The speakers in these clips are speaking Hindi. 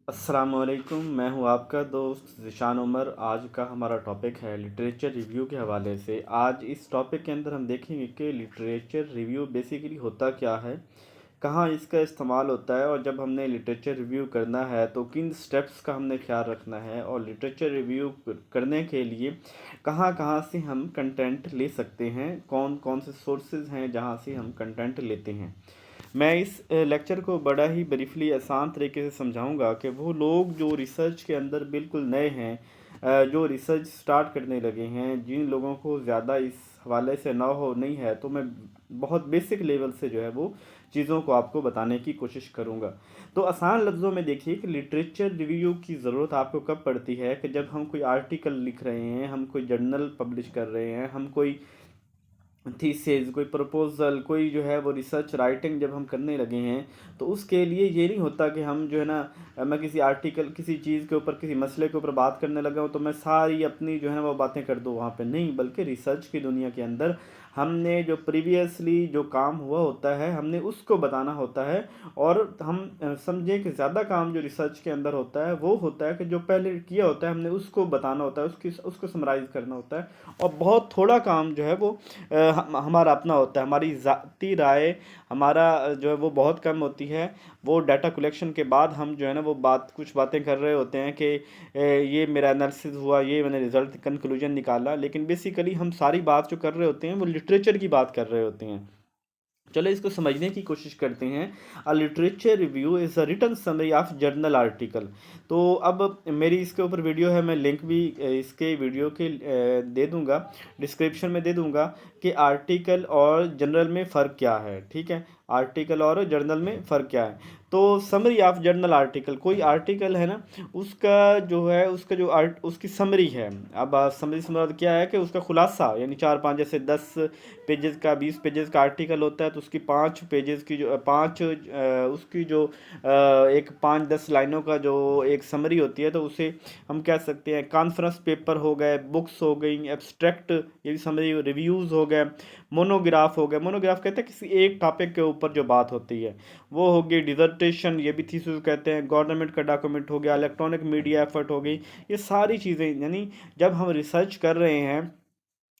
अस्सलामुअलैकुम, मैं हूं आपका दोस्त ज़िशान उमर। आज का हमारा टॉपिक है लिटरेचर रिव्यू के हवाले से। आज इस टॉपिक के अंदर हम देखेंगे कि लिटरेचर रिव्यू बेसिकली होता क्या है, कहाँ इसका इस्तेमाल होता है, और जब हमने लिटरेचर रिव्यू करना है तो किन स्टेप्स का हमने ख्याल रखना है, और लिटरेचर रिव्यू करने के लिए कहाँ कहाँ से हम कंटेंट ले सकते हैं, कौन कौन से सोर्सेज हैं जहाँ से हम कंटेंट लेते हैं। मैं इस लेक्चर को बड़ा ही ब्रीफली आसान तरीके से समझाऊंगा कि वो लोग जो रिसर्च के अंदर बिल्कुल नए हैं, जो रिसर्च स्टार्ट करने लगे हैं, जिन लोगों को ज़्यादा इस हवाले से ना हो नहीं है, तो मैं बहुत बेसिक लेवल से जो है वो चीज़ों को आपको बताने की कोशिश करूँगा। तो आसान लफ्ज़ों में देखिए कि लिटरेचर रिव्यू की ज़रूरत आपको कब पड़ती है कि जब हम कोई आर्टिकल लिख रहे हैं, हम कोई जर्नल पब्लिश कर रहे हैं, हम कोई थीसिस, कोई प्रपोजल, कोई जो है वो रिसर्च राइटिंग जब हम करने लगे हैं, तो उसके लिए ये नहीं होता कि हम जो है ना, मैं किसी आर्टिकल किसी चीज़ के ऊपर किसी मसले के ऊपर बात करने लगा हूँ तो मैं सारी अपनी जो है ना वो बातें कर दूँ वहाँ पे। नहीं, बल्कि रिसर्च की दुनिया के अंदर हमने जो प्रीवियसली जो काम हुआ होता है हमने उसको बताना होता है। और हम समझें कि ज़्यादा काम जो रिसर्च के अंदर होता है वो होता है कि जो पहले किया होता है हमने उसको बताना होता है, उसकी उसको समराइज़ करना होता है। और बहुत थोड़ा काम जो है वो हमारा अपना होता है, हमारी ज़ाती राय हमारा जो है वो बहुत कम होती है। वो डाटा कलेक्शन के बाद हम जो है ना वो कुछ बातें कर रहे होते हैं कि ये मेरा एनालिसिस हुआ, ये मैंने रिजल्ट कंक्लूजन निकाला, लेकिन बेसिकली हम सारी बात जो कर रहे होते हैं वो लिटरेचर की बात कर रहे होते हैं। चलो इसको समझने की कोशिश करते हैं। A literature review is a written summary of journal article. तो अब मेरी इसके ऊपर वीडियो है, मैं लिंक भी इसके वीडियो के दे दूंगा, डिस्क्रिप्शन में दे दूंगा कि आर्टिकल और जर्नल में फ़र्क क्या है। ठीक है, आर्टिकल और जर्नल में फ़र्क क्या है। तो समरी ऑफ जर्नल आर्टिकल, कोई आर्टिकल है ना, उसका जो है उसका जो उसकी समरी है। अब समरी से मुराद क्या है कि उसका खुलासा, यानी 4-5, जैसे 10 पेजेस का 20 पेजेस का आर्टिकल होता है तो उसकी 5 पेजेस की जो उसकी जो एक 5-10 लाइनों का जो एक समरी होती है, तो उसे हम कह सकते हैं कॉन्फ्रेंस पेपर हो गए, बुक्स हो गई, एब्स्ट्रैक्ट, ये भी समरी, रिव्यूज़ हो गए, मोनोग्राफ हो गए। मोनोग्राफ कहते हैं किसी एक टॉपिक के ऊपर जो बात होती है, वो हो गई डिजर्टेशन, ये भी थीसिस कहते हैं, गवर्नमेंट का डॉक्यूमेंट हो गया, इलेक्ट्रॉनिक मीडिया एफर्ट हो गई। ये सारी चीज़ें, यानी जब हम रिसर्च कर रहे हैं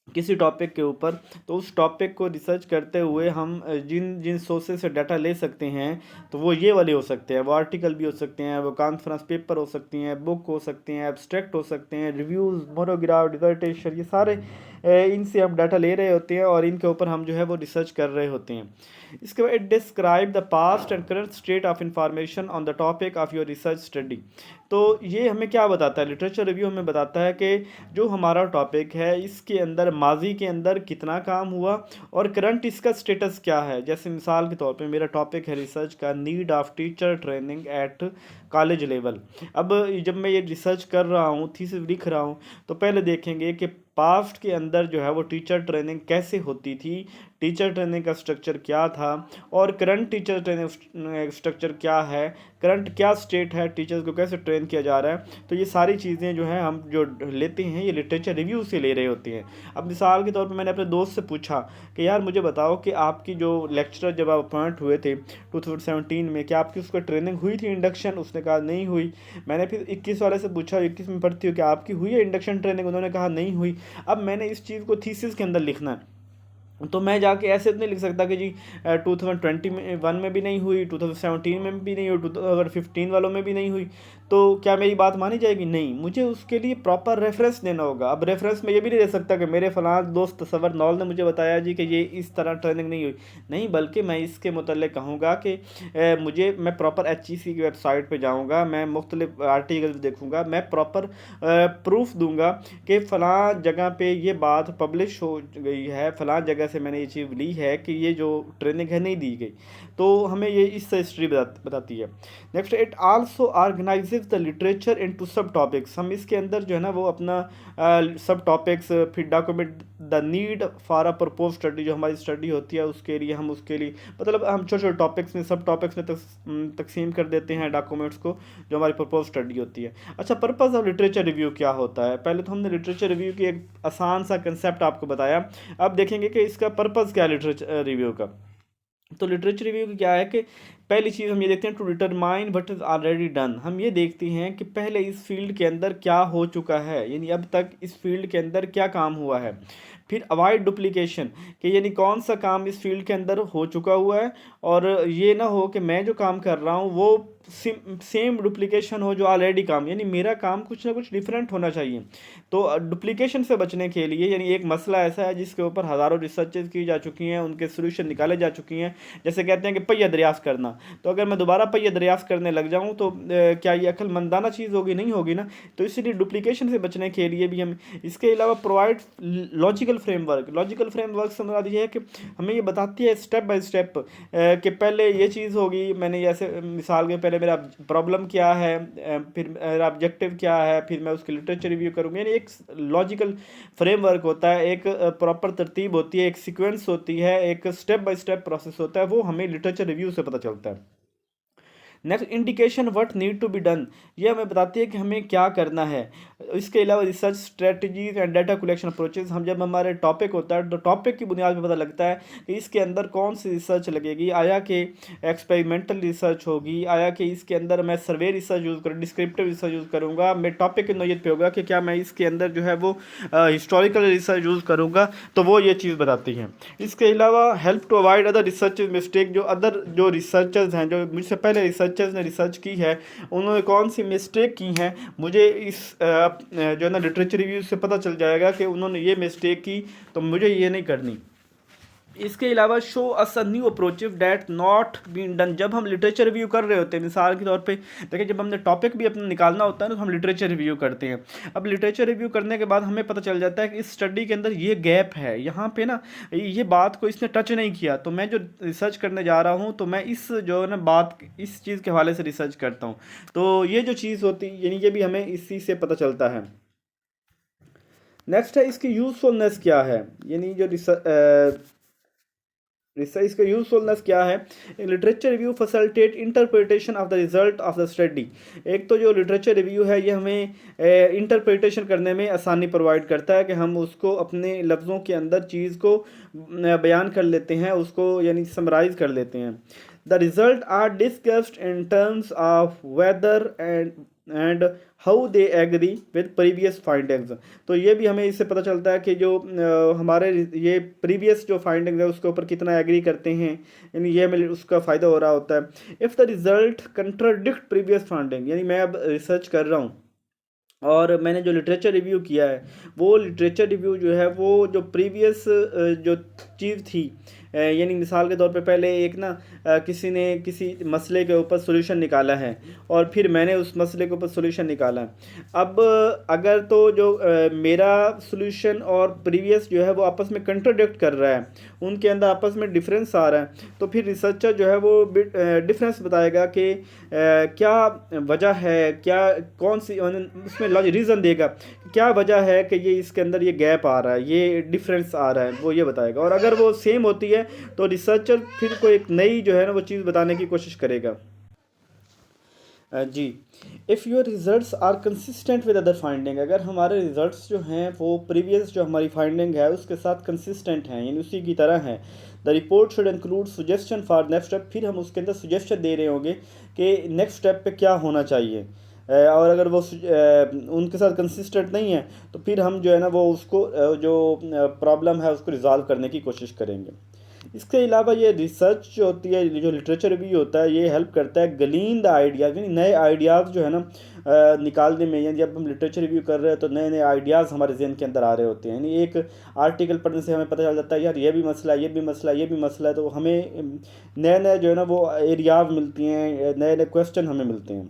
किसी टॉपिक के ऊपर, तो उस टॉपिक को रिसर्च करते हुए हम जिन जिन सोर्सेज से डाटा ले सकते हैं, तो वो ये वाले हो सकते हैं, वो आर्टिकल भी हो सकते हैं, वो कॉन्फ्रेंस पेपर हो सकती हैं, बुक हो सकते हैं, एब्स्ट्रैक्ट हो सकते हैं, रिव्यूज़, मोनोग्राफ, डिसर्टेशन, ये सारे इनसे हम डाटा ले रहे होते हैं और इनके ऊपर हम जो है वो रिसर्च कर रहे होते हैं। इसके बाद it describe the past and current state of information on the topic of your research study. तो ये हमें क्या बताता है, लिटरेचर रिव्यू हमें बताता है कि जो हमारा टॉपिक है इसके अंदर माजी के अंदर कितना काम हुआ और करंट इसका स्टेटस क्या है। जैसे मिसाल के तौर पे मेरा टॉपिक है रिसर्च का need of teacher training at college level. अब जब मैं ये रिसर्च कर रहा हूँ, थीसिस लिख रहा हूँ, तो पहले देखेंगे कि पास्ट के अंदर जो है वो टीचर ट्रेनिंग कैसे होती थी, टीचर ट्रेनिंग का स्ट्रक्चर क्या था, और करंट टीचर ट्रेनिंग स्ट्रक्चर क्या है, करंट क्या स्टेट है, टीचर्स को कैसे ट्रेन किया जा रहा है। तो ये सारी चीज़ें जो हैं हम जो लेते हैं ये लिटरेचर रिव्यू से ले रहे होते हैं। अब मिसाल के तौर पे मैंने अपने दोस्त से पूछा कि यार मुझे बताओ कि आपकी जो लेक्चरर जब आप अपॉइंट हुए थे 2017 में, क्या आपकी उसका ट्रेनिंग हुई थी, इंडक्शन? उसने कहा नहीं हुई। मैंने फिर 21 वाले से पूछा, 21 में पढ़ती हो, क्या आपकी हुई है इंडक्शन ट्रेनिंग? उन्होंने कहा नहीं हुई। अब मैंने इस चीज़ को थीसिस के अंदर लिखना है, तो मैं जाके ऐसे तो नहीं लिख सकता कि जी 2021 में भी नहीं हुई, 2017 में भी नहीं हुई, 2015 वालों में भी नहीं हुई, तो क्या मेरी बात मानी जाएगी? नहीं, मुझे उसके लिए प्रॉपर रेफरेंस देना होगा। अब रेफरेंस में ये भी नहीं दे सकता कि मेरे फलां दोस्त तसव्वुर नौल ने मुझे बताया जी कि ये इस तरह ट्रेनिंग नहीं हुई। नहीं, बल्कि मैं इसके मुतल्लिक़ कहूँगा कि मैं प्रॉपर HEC की वेबसाइट पर जाऊँगा, मैं मुख्तलिफ आर्टिकल्स देखूँगा, मैं प्रॉपर प्रूफ दूंगा कि फ़लाँ जगह पे ये बात पब्लिश हो गई है, फ़लाँ जगह से मैंने ये चीज़ ली है कि ये जो ट्रेनिंग है नहीं दी गई। तो हमें ये इससे हिस्ट्री बताती है। Next, it also organises the literature into सब टॉपिक्स। हम इसके अंदर जो है ना वो अपना सब टॉपिक्स फिर document the need for a propose study, जो हमारी स्टडी होती है उसके लिए हम उसके लिए मतलब हम छोटे छोटे टॉपिक्स में, सब टॉपिक्स में तकसीम कर देते हैं डॉक्यूमेंट्स को, जो हमारी प्रपोज स्टडी होती है। अच्छा, पर्पज़ ऑफ लिटरेचर रिव्यू क्या होता है? पहले तो हमने लिटरेचर रिव्यू की एक आसान सा कंसेप्ट आपको बताया। अब देखेंगे कि इसका पर्पज़ क्या है लिटरेचर रिव्यू का। तो लिटरेचर रिव्यू क्या है कि पहली चीज़ हम ये देखते हैं to determine what is already done. हम ये देखते हैं कि पहले इस फील्ड के अंदर क्या हो चुका है, यानी अब तक इस फील्ड के अंदर क्या काम हुआ है। फिर अवॉइड डुप्लीकेशन, कि यानी कौन सा काम इस फील्ड के अंदर हो चुका हुआ है और ये ना हो कि मैं जो काम कर रहा हूँ वो सेम डुप्लीकेशन हो जो ऑलरेडी काम, यानी मेरा काम कुछ ना कुछ डिफरेंट होना चाहिए। तो डुप्लीकेशन से बचने के लिए, यानी एक मसला ऐसा है जिसके ऊपर हज़ारों रिसर्चेज की जा चुकी हैं, उनके सोल्यूशन निकाले जा चुकी हैं। जैसे कहते हैं कि पहिया दरियाफ्त करना, तो अगर मैं दोबारा पहिया दरियाफ्त करने लग जाऊँ तो क्या ये अक्लमंदाना चीज़ होगी? नहीं होगी ना। तो इसलिए डुप्लीकेशन से बचने के लिए भी हम, इसके अलावा प्रोवाइड लॉजिकल फ्रेमवर्क से मुराद ये है कि हमें ये बताती है स्टेप बाय स्टेप कि पहले ये चीज़ होगी, मैंने जैसे मिसाल के पहले मेरा प्रॉब्लम क्या है, फिर मेरा ऑब्जेक्टिव क्या है, फिर मैं उसकी लिटरेचर रिव्यू करूँगी। यानी एक लॉजिकल फ्रेमवर्क होता है, एक प्रॉपर तरतीब होती है, एक सीक्वेंस होती है, एक स्टेप बाय स्टेप प्रोसेस होता है, वो हमें लिटरेचर रिव्यू से पता चलता है। Next, indication what need to be done, ये हमें बताती है कि हमें क्या करना है। इसके अलावा research strategies and data collection approaches, हम जब हमारे टॉपिक होता है तो टॉपिक की बुनियाद पर पता लगता है कि इसके अंदर कौन सी रिसर्च लगेगी, आया कि एक्सपेरिमेंटल रिसर्च होगी, आया कि इसके अंदर मैं सर्वे रिसर्च यूज़ करूँ, डिस्क्रिप्टिव रिसर्च यूज़ करूँगा, मैं टॉपिक की नोयत पे होगा कि क्या मैं इसके अंदर जो है वो हिस्टोरिकल रिसर्च यूज़ करूँगा, तो वो ये चीज़ बताती है। इसके अलावा help to avoid other research mistake, जो रिसर्चर्स हैं, जो मुझसे पहले रिसर्चर्स ने रिसर्च की है, उन्होंने कौन सी मिस्टेक की हैं, मुझे इस जो है ना लिटरेचर रिव्यू से पता चल जाएगा कि उन्होंने ये मिस्टेक की, तो मुझे ये नहीं करनी। इसके अलावा show us a new approach that not been done, जब हम लिटरेचर रिव्यू कर रहे होते हैं, मिसाल के तौर पे देखिए, जब हमने टॉपिक भी अपना निकालना होता है ना, तो हम लिटरेचर रिव्यू करते हैं। अब लिटरेचर रिव्यू करने के बाद हमें पता चल जाता है कि इस स्टडी के अंदर ये गैप है, यहाँ पे ना ये बात को इसने टच नहीं किया, तो मैं जो रिसर्च करने जा रहा हूँ तो मैं इस जो है ना बात इस चीज़ के हवाले से रिसर्च करता हूँ। तो ये जो चीज़ होती है, यानी ये भी हमें इसी से पता चलता है। नेक्स्ट है इसकी यूजफुलनेस क्या है, यानी जो रिसर्च इसका यूजफुलनेस क्या है। Literature review facilitate interpretation of the result of the study. एक तो जो लिटरेचर रिव्यू है ये हमें इंटरप्रिटेशन करने में आसानी प्रोवाइड करता है कि हम उसको अपने लफ्ज़ों के अंदर चीज़ को बयान कर लेते हैं, उसको यानी समराइज़ कर लेते हैं। The result are discussed in terms of whether and how they agree with previous findings. तो ये भी हमें इससे पता चलता है कि जो हमारे ये प्रीवियस जो फाइंडिंग्स है उसके ऊपर कितना एग्री करते हैं, यानी ये हमें उसका फ़ायदा हो रहा होता है। If the result contradict previous finding, यानी मैं अब रिसर्च कर रहा हूँ और मैंने जो लिटरेचर रिव्यू किया है, वो लिटरेचर रिव्यू जो है वो जो प्रीवियस जो चीज़ थी, यानी मिसाल के तौर पे पहले एक ना किसी ने किसी मसले के ऊपर सॉल्यूशन निकाला है और फिर मैंने उस मसले के ऊपर सॉल्यूशन निकाला। अब अगर तो जो मेरा सॉल्यूशन और प्रीवियस जो है वो आपस में कंट्राडिक्ट कर रहा है, उनके अंदर आपस में डिफरेंस आ रहा है, तो फिर रिसर्चर जो है वो डिफरेंस बताएगा कि क्या वजह है, क्या कौन सी उसमें रीज़न देगा क्या वजह है कि ये इसके अंदर ये गैप आ रहा है, ये डिफरेंस आ रहा है, वो ये बताएगा। और अगर वो सेम होती है तो रिसर्चर फिर कोई एक नई जो है ना वो चीज़ बताने की कोशिश करेगा। जी, if your results are consistent with other finding, अगर हमारे रिजल्ट्स जो हैं वो प्रीवियस जो हमारी फाइंडिंग है उसके साथ कंसिस्टेंट हैं, यानी उसी की तरह हैं। The report should include suggestion for next step, फिर हम उसके अंदर सुजेशन दे रहे होंगे कि नेक्स्ट स्टेप पे क्या होना चाहिए। और अगर वो उनके साथ कंसिस्टेंट नहीं है तो फिर हम जो है ना वो उसको जो प्रॉब्लम है उसको रिजॉल्व करने की कोशिश करेंगे। इसके अलावा ये रिसर्च जो होती है, जो लिटरेचर रिव्यू होता है, ये हेल्प करता है गलीन द आइडियाज़, यानी नए आइडियाज़ जो है ना निकालने में। यानी जब हम लिटरेचर रिव्यू कर रहे हैं तो नए नए आइडियाज़ हमारे जहन के अंदर आ रहे होते हैं। यानी एक आर्टिकल पढ़ने से हमें पता चल जाता है यार ये भी मसला है, ये भी मसला है, ये भी मसला है, तो हमें नए नए जो है ना वो एरियाज मिलती हैं, नए नए क्वेश्चन हमें मिलते हैं।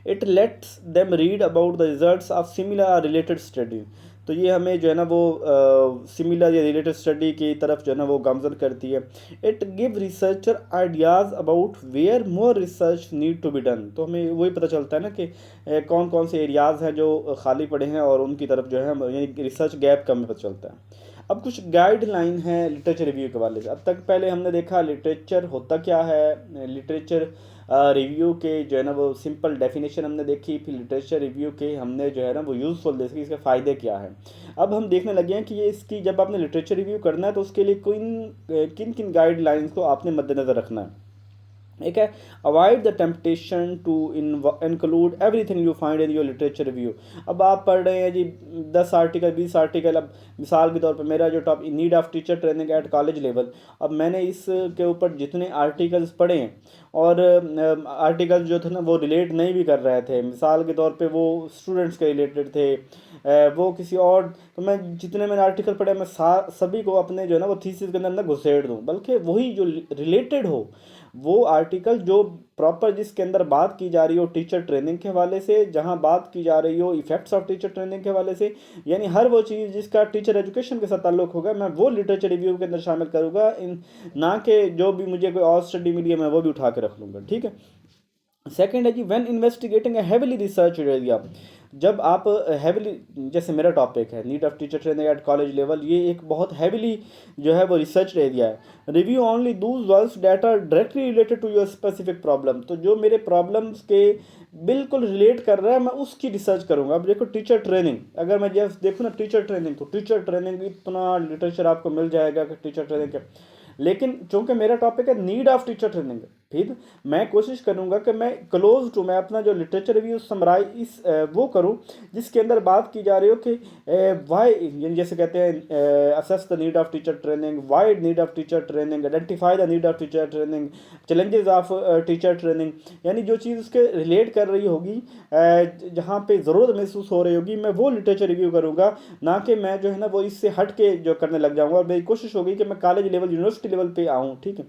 It let's them read about the results of similar related study, तो ये हमें जो है ना वो सिमिलर या रिलेटेड स्टडी की तरफ जो है ना वो गामजन करती है। It give researcher ideas about where more research need to be done, तो हमें वही पता चलता है ना कि कौन कौन से एरियाज़ हैं जो खाली पड़े हैं और उनकी तरफ जो है यानी रिसर्च गैप का हमें पता चलता है। अब कुछ गाइडलाइन है लिटरेचर रिव्यू के वाले से। अब तक पहले हमने देखा लिटरेचर होता क्या है, लिटरेचर रिव्यू के जो है ना वो सिंपल डेफिनेशन हमने देखी, फिर लिटरेचर रिव्यू के हमने जो है ना वो यूज़फुल देखे, इसके फ़ायदे क्या है। अब हम देखने लगे हैं कि ये इसकी जब आपने लिटरेचर रिव्यू करना है तो उसके लिए किन किन गाइडलाइंस को आपने मद्देनज़र रखना है। एक है avoid the temptation to include everything you find in your literature review. अब आप पढ़ रहे हैं जी 10 आर्टिकल 20 आर्टिकल, अब मिसाल के तौर पर मेरा जो top need of teacher training at college level, अब मैंने इसके ऊपर जितने आर्टिकल्स पढ़े हैं और आर्टिकल्स जो थे ना वो रिलेट नहीं भी कर रहे थे, मिसाल के तौर पे वो स्टूडेंट्स के रिलेटेड थे, वो किसी और, तो मैं जितने मैंने आर्टिकल पढ़े मैं सभी को अपने जो है ना वो थीसिस के अंदर ना घुसेड़ दूँ, बल्कि वही जो रिलेटेड हो वो आर्टिकल जो प्रॉपर जिसके अंदर बात की जा रही हो टीचर ट्रेनिंग के हवाले से, जहां बात की जा रही हो इफेक्ट्स ऑफ टीचर ट्रेनिंग के हवाले से, यानी हर वो चीज़ जिसका टीचर एजुकेशन के साथ ताल्लुक होगा मैं वो लिटरेचर रिव्यू के अंदर शामिल करूँगा, इन ना कि जो भी मुझे कोई और स्टडी मिली है मैं वो भी उठा के रख लूँगा। ठीक है। सेकेंड है जी when investigating a heavily research area, जब आप हैवीली, जैसे मेरा टॉपिक है need of teacher training at college level, ये एक बहुत हैवीली जो है वो रिसर्च एरिया है। Review only those works that are directly related to your specific problem, तो जो मेरे प्रॉब्लम्स के बिल्कुल रिलेट कर रहा है मैं उसकी रिसर्च करूंगा। अब देखो टीचर ट्रेनिंग, अगर मैं जैसे देखूँ ना टीचर ट्रेनिंग, तो टीचर ट्रेनिंग इतना लिटरेचर आपको मिल जाएगा कि टीचर ट्रेनिंग के, लेकिन चूंकि मेरा टॉपिक है नीड ऑफ टीचर ट्रेनिंग, फिर मैं कोशिश करूंगा कि मैं क्लोज टू, मैं अपना जो लिटरेचर रिव्यू समराइज इस वो करूं जिसके अंदर बात की जा रही हो कि वाई, जैसे कहते हैं assess the need of teacher training, why need of teacher training, identify the need of teacher training, challenges of teacher training, यानी जो चीज़ उसके रिलेट कर रही होगी, जहाँ पे ज़रूरत महसूस हो रही होगी मैं वो लिटरेचर रिव्यू करूँगा, ना कि मैं जो है ना वो इससे हट के जो करने लग जाऊँगा। और मेरी कोशिश होगी कि मैं कॉलेज लेवल यूनिवर्सिटी लेवल पे आऊँ। ठीक है।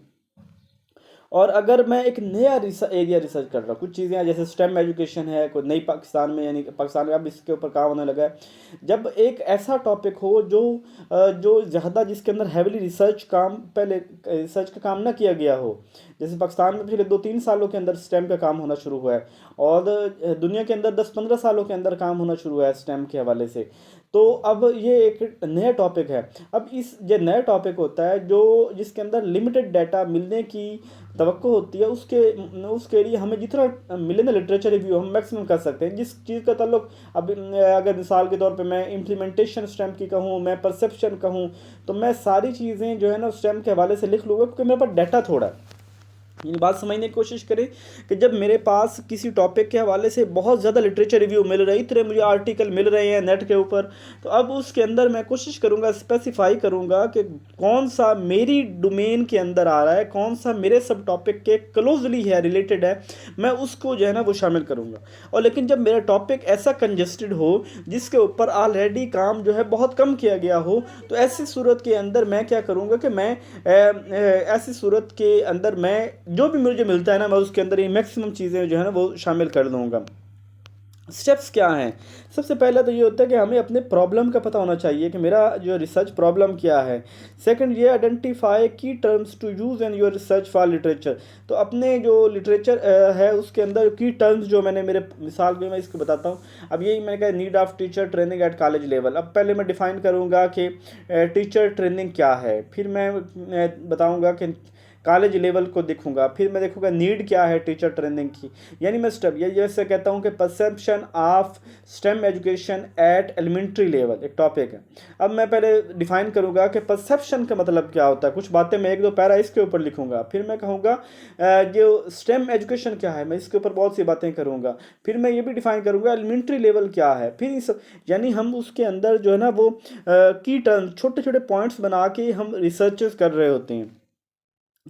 और अगर मैं एक नया एरिया रिसर्च कर रहा हूँ, कुछ चीज़ें हैं जैसे स्टेम एजुकेशन है, कोई नई पाकिस्तान में, यानी पाकिस्तान में अब इसके ऊपर काम होने लगा है, जब एक ऐसा टॉपिक हो जो ज़्यादा जिसके अंदर हैविली रिसर्च काम, पहले रिसर्च का काम ना किया गया हो, जैसे पाकिस्तान में पिछले 2-3 सालों के अंदर स्टेम का काम होना शुरू हुआ है और दुनिया के अंदर 10-15 सालों के अंदर काम होना शुरू हुआ है स्टेम के हवाले से, तो अब ये एक नया टॉपिक है। अब इस जो नया टॉपिक होता है जो जिसके अंदर लिमिटेड डाटा मिलने की तवक्को होती है, उसके लिए हमें जितना मिले ना लिटरेचर रिव्यू हम मैक्सिमम कर सकते हैं। जिस चीज़ का ताल्लुक, अब अगर मिसाल के तौर पे मैं इम्प्लीमेंटेशन स्टेम की कहूँ, मैं परसेप्शन कहूँ, तो मैं सारी चीज़ें जो है ना स्टेम के हवाले से लिख लूँगा क्योंकि मेरे पास डाटा थोड़ा है। ये बात समझने की कोशिश करें कि जब मेरे पास किसी टॉपिक के हवाले से बहुत ज़्यादा लिटरेचर रिव्यू मिल रही, इतने मुझे आर्टिकल मिल रहे हैं नेट के ऊपर, तो अब उसके अंदर मैं कोशिश करूँगा, स्पेसिफाई करूँगा कि कौन सा मेरी डोमेन के अंदर आ रहा है, कौन सा मेरे सब टॉपिक के क्लोजली है, रिलेटेड है, मैं उसको जो है ना वो शामिल करूँगा। और लेकिन जब मेरा टॉपिक ऐसा कंजस्टेड हो जिसके ऊपर ऑलरेडी काम जो है बहुत कम किया गया हो, तो ऐसी सूरत के अंदर मैं क्या करूँगा कि मैं ऐसी सूरत के अंदर मैं जो भी मुझे मिलता है ना मैं उसके अंदर ये मैक्सिमम चीज़ें जो है ना वो शामिल कर दूँगा। स्टेप्स क्या हैं? सबसे पहला तो ये होता है कि हमें अपने प्रॉब्लम का पता होना चाहिए कि मेरा जो रिसर्च प्रॉब्लम क्या है। सेकंड ये आइडेंटिफाई की terms to use in your research for literature, तो अपने जो लिटरेचर है उसके अंदर की टर्म्स जो मैंने मेरे मिसाल में मैं इसको बताता हूँ। अब यही मैंने कहा need of teacher training at college level, अब पहले मैं डिफ़ाइन करूँगा कि टीचर ट्रेनिंग क्या है, फिर मैं बताऊँगा कि कॉलेज लेवल को देखूंगा, फिर मैं देखूंगा नीड क्या है टीचर ट्रेनिंग की, यानी मैं स्टेप ये जैसे कहता हूँ कि perception of STEM education at elementary level एक टॉपिक है। अब मैं पहले डिफाइन करूँगा कि परसेप्शन का मतलब क्या होता है, कुछ बातें मैं 1-2 पैरा इसके ऊपर लिखूंगा, फिर मैं कहूँगा जो स्टेम एजुकेशन क्या है मैं इसके ऊपर बहुत सी बातें करूँगा, फिर मैं ये भी डिफाइन करूँगा एलिमेंट्री लेवल क्या है, फिर इस यानी हम उसके अंदर जो है ना वो की टर्म छोटे छोटे पॉइंट्स बना के हम रिसर्चेस कर रहे होते हैं।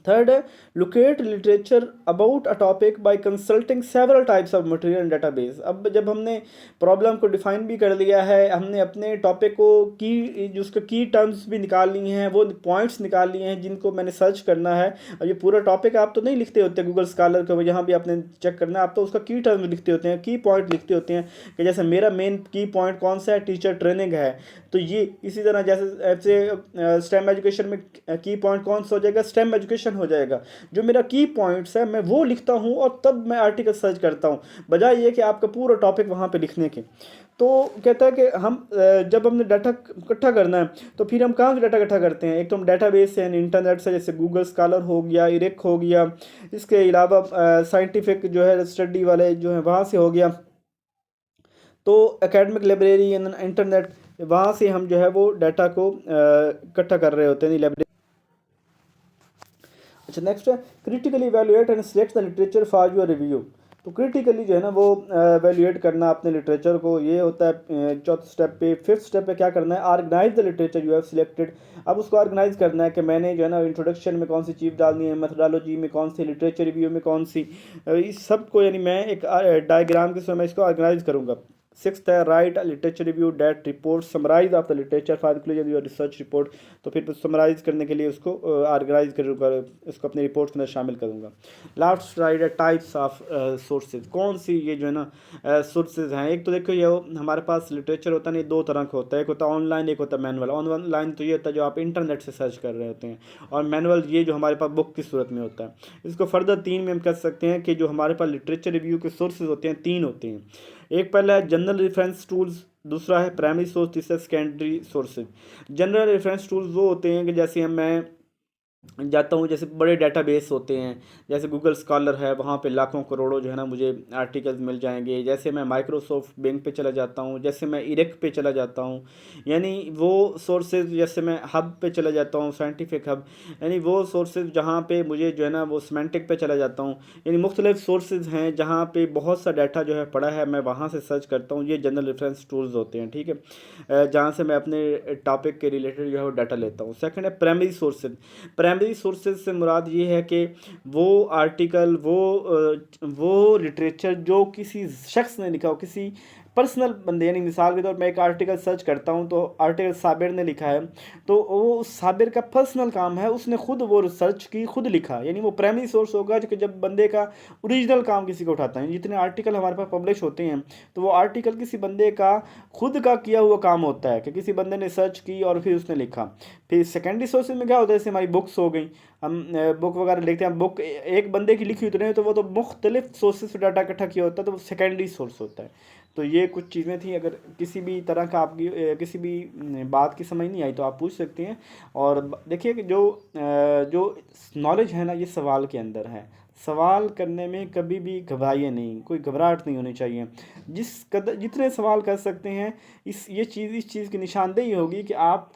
थर्ड है locate literature about a topic by consulting several types of material and database. अब जब हमने प्रॉब्लम को डिफाइन भी कर लिया है, हमने अपने टॉपिक को की जो उसका की टर्म्स भी निकाल ली हैं, वो पॉइंट्स निकाल लिए हैं जिनको मैंने सर्च करना है। अब ये पूरा टॉपिक आप तो नहीं लिखते होते गूगल स्कॉलर को, जहाँ भी आपने चेक करना है आप तो उसका की टर्म्स लिखते होते हैं, की पॉइंट लिखते होते हैं कि जैसे मेरा मेन की पॉइंट कौन सा है, टीचर ट्रेनिंग है, तो ये इसी तरह जैसे स्टेम एजुकेशन में की पॉइंट कौन सा हो जाएगा, स्टेम एजुकेशन सेशन हो जाएगा। जो मेरा की पॉइंट्स है मैं वो लिखता हूँ और तब मैं आर्टिकल सर्च करता हूँ, बजाय ये कि आपका पूरा टॉपिक वहाँ पे लिखने के। तो कहता है कि हम जब हमने डाटा इकट्ठा करना है तो फिर हम कहाँ से डाटा इकट्ठा करते हैं। एक तो हम डाटाबेस से यानी इंटरनेट से, जैसे गूगल स्कॉलर हो गया, इरेक हो गया, इसके अलावा साइंटिफिक जो है स्टडी वाले जो है वहाँ से हो गया, तो एकेडमिक लाइब्रेरी इंटरनेट, वहाँ से हम जो है वो डाटा को इकट्ठा कर रहे होते हैं लाइब्रेरी। अच्छा, नेक्स्ट है critically evaluate and select the literature for your review. तो क्रिटिकली जो है ना वो इवैल्यूएट करना अपने लिटरेचर को, ये होता है चौथे स्टेप पे। फिफ्थ स्टेप पे क्या करना है, organise the literature you have selected. अब उसको ऑर्गेनाइज करना है कि मैंने जो है ना इंट्रोडक्शन में कौन सी चीज़ डालनी है, मेथोडोलॉजी में कौन सी, लिटरेचर रिव्यू में कौन सी, इस सब को यानी मैं एक डायग्राम के समय मैं इसको ऑर्गेनाइज करूँगा। सिक्स्थ है write literature review that report summarise of the literature for inclusion your research report. तो फिर समराइज करने के लिए उसको ऑर्गेनाइज करूँगा, उसको अपनी रिपोर्ट के अंदर शामिल करूँगा। लास्ट राइट है टाइप्स ऑफ सोर्सेज, कौन सी ये जो है ना सोर्सेज हैं। एक तो देखो ये हमारे पास लिटरेचर होता नहीं, दो तरह का होता है, एक होता है ऑनलाइन, एक होता है मैनुअल। ऑनलाइन तो ये होता है जो आप इंटरनेट से सर्च कर रहे होते हैं, और मैनुअल ये जो हमारे पास बुक की सूरत में होता है। इसको फर्दर तीन में हम कह सकते हैं कि जो हमारे पास लिटरेचर रिव्यू के सोर्सेज होते हैं तीन होते हैं। एक पहला है जनरल रेफरेंस टूल्स, दूसरा है प्राइमरी सोर्स, तीसरा secondary sources. General reference tools वो होते हैं कि जैसे मैं जाता हूँ, जैसे बड़े डेटाबेस होते हैं, जैसे गूगल स्कॉलर है, वहाँ पे लाखों करोड़ों जो है ना मुझे आर्टिकल्स मिल जाएंगे। जैसे मैं माइक्रोसॉफ्ट बैंक पे चला जाता हूँ, जैसे मैं इरेक पे चला जाता हूँ, यानी वो सोर्सेज, जैसे मैं हब पे चला जाता हूँ, साइंटिफिक हब, यानी वो सोर्सेज जहाँ पे मुझे जो है ना वो सिमेंटिक पे चला जाता हूँ। यानी मुख्तलिफ सोर्सेज हैं जहाँ पे बहुत सा डाटा जो है पड़ा है, मैं वहाँ से सर्च करता हूँ। ये जनरल रेफरेंस टूल्स होते हैं, ठीक है, जहाँ से मैं अपने टॉपिक के रिलेटेड जो है वो डाटा लेता हूँ। सेकंड है प्राइमरी सोर्सेज। प्राइमरी सोर्सेज से मुराद ये है कि वो आर्टिकल, वो लिटरेचर जो किसी शख्स ने लिखा हो, किसी पर्सनल बंदे, यानी मिसाल के तौर पर मैं एक आर्टिकल सर्च करता हूँ तो आर्टिकल साबिर ने लिखा है, तो वो उस साबिर का पर्सनल काम है, उसने खुद वो रिसर्च की, खुद लिखा, यानी वो प्राइमरी सोर्स होगा। कि जब बंदे का ओरिजिनल काम किसी को उठाता है, जितने आर्टिकल हमारे पास पब्लिश होते हैं तो वो आर्टिकल किसी बंदे का खुद का किया हुआ काम होता है, कि किसी बंदे ने सर्च की और फिर उसने लिखा। फिर सेकेंडरी सोर्सेज में क्या होता है, जैसे हमारी बुक्स हो गई, हम बुक वगैरह लिखते हैं, बुक एक बंदे की लिखी उतने तो वो तो मुख्तलिफ सोर्सेज से डाटा इकट्ठा किया होता है, तो वो सेकेंडरी सोर्स होता है। तो ये कुछ चीज़ें थी। अगर किसी भी तरह का आपकी किसी भी बात की समझ नहीं आई तो आप पूछ सकते हैं। और देखिए कि जो नॉलेज है ना, ये सवाल के अंदर है। सवाल करने में कभी भी घबराइए नहीं, कोई घबराहट नहीं होनी चाहिए। जितने सवाल कर सकते हैं, इस चीज़ की निशानदेही होगी कि आप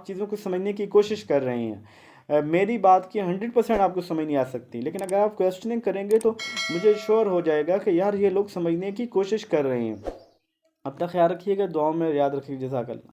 चीज़ों को समझने की कोशिश कर रहे हैं। मेरी बात की 100% आपको समझ नहीं आ सकती, लेकिन अगर आप क्वेश्चनिंग करेंगे तो मुझे श्योर हो जाएगा कि यार ये लोग समझने की कोशिश कर रहे हैं। अपना ख्याल रखिएगा, दुआओं में याद रखिए। जज़ाकल्लाह।